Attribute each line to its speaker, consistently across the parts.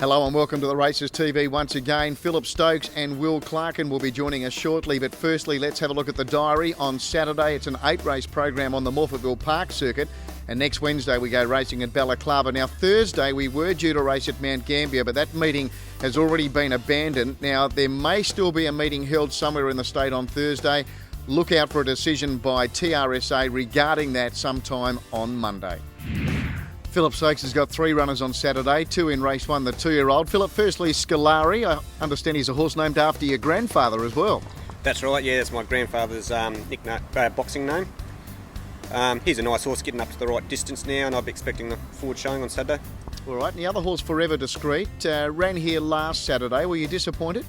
Speaker 1: Hello and welcome to the Races TV once again. Phillip Stokes and Will Clarken will be joining us shortly, but firstly let's have a look at the diary. On Saturday it's an 8-race program on the Morphettville Park circuit, and next Wednesday we go racing at Balaclava. Now Thursday we were due to race at Mount Gambier, but that meeting has already been abandoned. Now there may still be a meeting held somewhere in the state on Thursday. Look out for a decision by TRSA regarding that sometime on Monday. Phillip Stokes has got 3 runners on Saturday, 2 in race 1, the 2-year-old. Phillip, firstly, Scolari. I understand he's a horse named after your grandfather as well.
Speaker 2: That's right, yeah, that's my grandfather's boxing name. He's a nice horse, getting up to the right distance now, and I'll be expecting the forward showing on Saturday.
Speaker 1: All right, and the other horse, Forever Discreet, ran here last Saturday. Were you disappointed?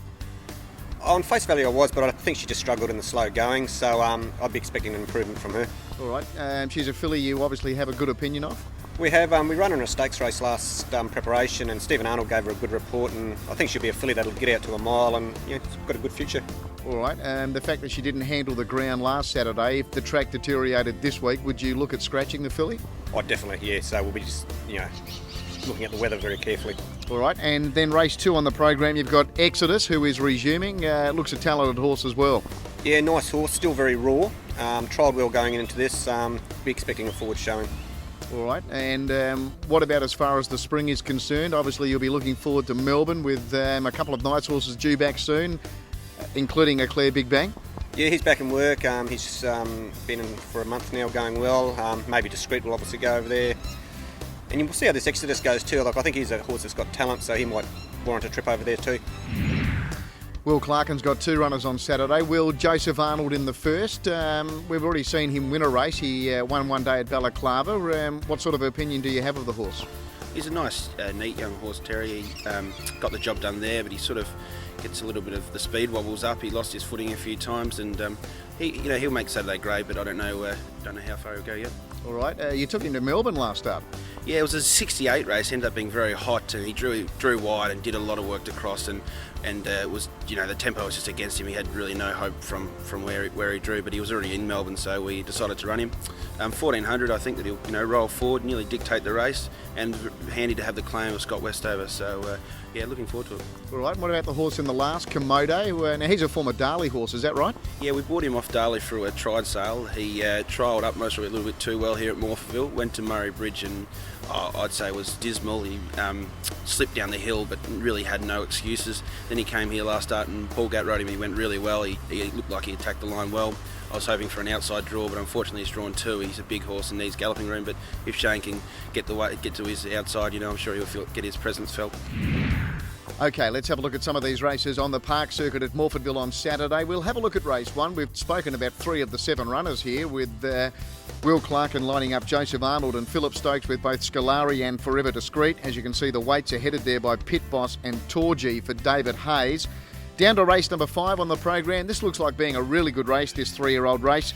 Speaker 2: On face value I was, but I think she just struggled in the slow going, so I'd be expecting an improvement from her.
Speaker 1: All right, she's a filly you obviously have a good opinion of.
Speaker 2: We have. We ran her in a stakes race last preparation, and Stephen Arnold gave her a good report, and I think she'll be a filly that'll get out to a mile, and she's got a good future.
Speaker 1: All right, the fact that she didn't handle the ground last Saturday, if the track deteriorated this week, would you look at scratching the filly?
Speaker 2: Oh, definitely, yeah. So we'll be just, looking at the weather very carefully.
Speaker 1: All right, and then race 2 on the program, you've got Exodus, who is resuming. Looks a talented horse as well.
Speaker 2: Yeah, nice horse, still very raw. Trialled well going into this. Be expecting a forward showing.
Speaker 1: All right, and what about as far as the spring is concerned? Obviously you'll be looking forward to Melbourne with a couple of nice horses due back soon, including a Claire Big Bang.
Speaker 2: Yeah, he's back in work. He's been in for a month now, going well. Maybe Discreet will obviously go over there. And we'll see how this Exodus goes too. Like, I think he's a horse that's got talent, so he might warrant a trip over there too.
Speaker 1: Will Clarken's got 2 runners on Saturday. Will Joseph Arnold in the first. We've already seen him win a race. He won one day at Balaclava. What sort of opinion do you have of the horse?
Speaker 3: He's a nice, neat young horse, Terry. He got the job done there, but he sort of gets a little bit of the speed wobbles up. He lost his footing a few times, and he'll make Saturday grade, but I don't know how far he'll go yet.
Speaker 1: All right, you took him to Melbourne last start.
Speaker 3: Yeah, it was a 68 race. Ended up being very hot, and he drew wide and did a lot of work to cross, and it was, the tempo was just against him. He had really no hope from where he drew, but he was already in Melbourne, so we decided to run him. 1400, I think that he'll roll forward, nearly dictate the race, and handy to have the claim of Scott Westover. So looking forward to it.
Speaker 1: All right, what about the horse in the last, Komodo? Now he's a former Darley horse, is that right?
Speaker 3: Yeah, we bought him off Darley through a tride sale. He trialled up most of it a little bit too well here at Morphettville, went to Murray Bridge, and I'd say it was dismal. He slipped down the hill but really had no excuses. Then he came here last start and Paul Gatt rode him. He went really well. He looked like he attacked the line well. I was hoping for an outside draw, but unfortunately he's drawn 2. He's a big horse and needs galloping room, but if Shane can get to his outside, I'm sure he'll get his presence felt.
Speaker 1: Okay, let's have a look at some of these races on the park circuit at Morphettville on Saturday. We'll have a look at race 1. We've spoken about 3 of the 7 runners here, with Will Clarken lining up Joseph Arnold and Phillip Stokes with both Scolari and Forever Discreet. As you can see, the weights are headed there by Pit Boss and Torgy for David Hayes. Down to race number 5 on the program. This looks like being a really good race, this 3-year-old race.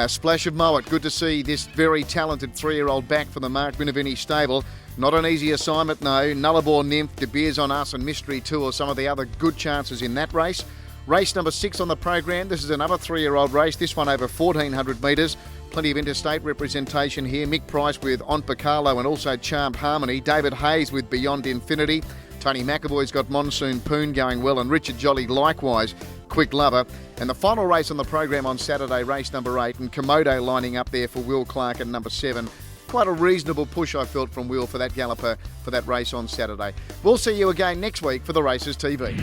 Speaker 1: Splash of Mowat. Good to see this very talented 3-year-old back from the Mark Minervini stable. Not an easy assignment, no. Nullarbor Nymph, De Beers on Us and Mystery Tour, some of the other good chances in that race. Race number 6 on the program. This is another 3-year-old race, this one over 1,400 metres. Plenty of interstate representation here. Mick Price with On Picarlo and also Charmed Harmony. David Hayes with Beyond Infinity. Tony McAvoy's got Monsoon Poon going well, and Richard Jolly likewise, Quick Lover. And the final race on the program on Saturday, race number 8, and Komodo lining up there for Will Clarken, number 7. Quite a reasonable push I felt from Will for that galloper for that race on Saturday. We'll see you again next week for the Races TV.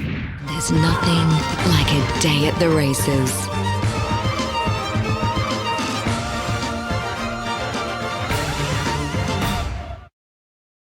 Speaker 4: There's nothing like a day at the races.